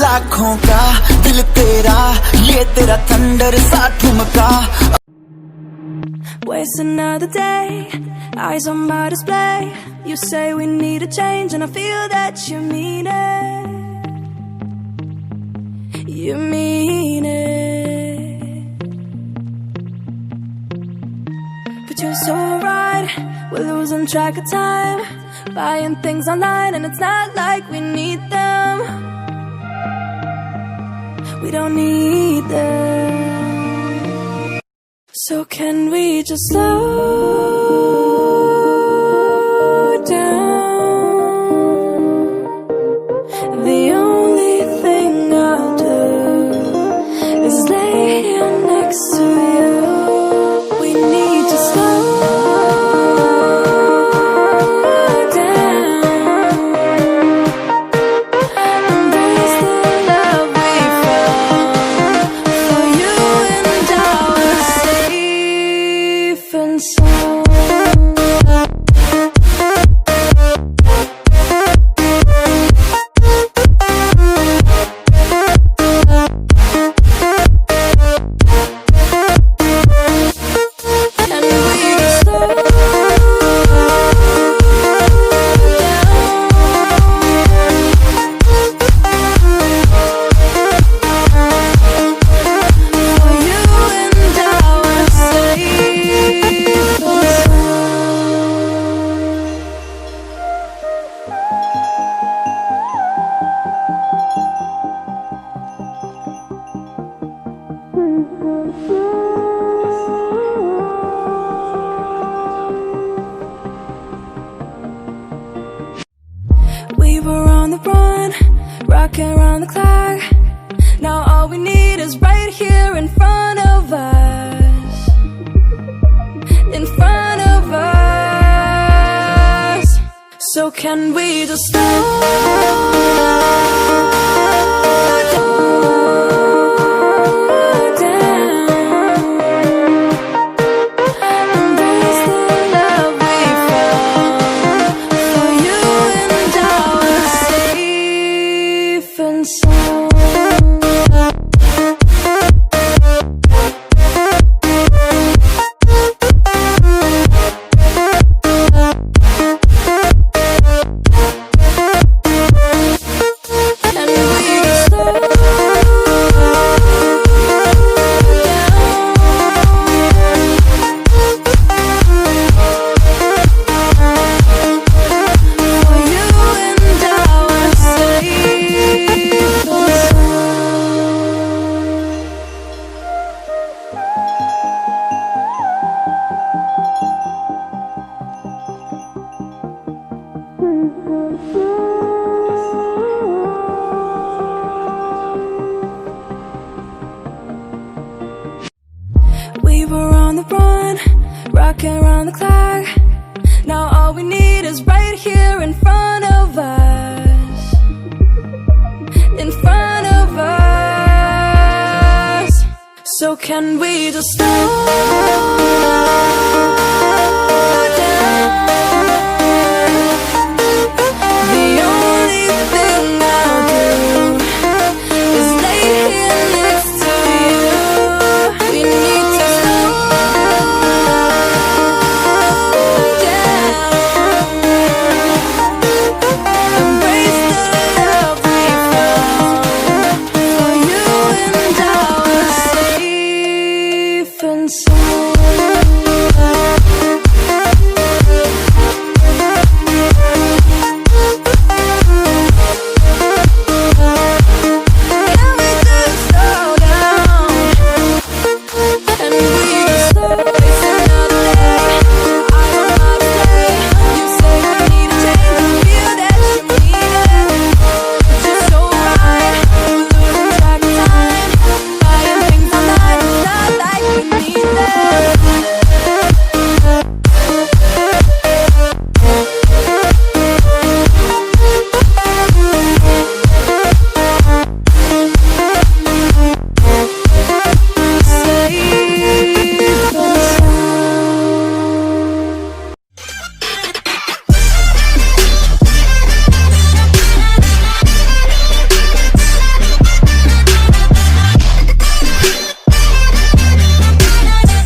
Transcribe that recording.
लाखों का दिल तेरा, ये तेरा थंडर सा ठुमका. Waste another day, eyes on my display. You say we need a change and I feel that you mean it. You mean it. But you're so right, we're losing track of time, buying things online and it's not like we need them. We don't need them. So can we just slow down? The only thing I'll do is lay here next to you. We need to slow down. Embrace the love we found for you and our safe and sound. We were on the run, rocking around the clock. Now all we need is right here in front of us. In front of us. So can we just slow We were on the run, rocking around the clock. Now all we need is right here in front of us. In front of us. So can we just slow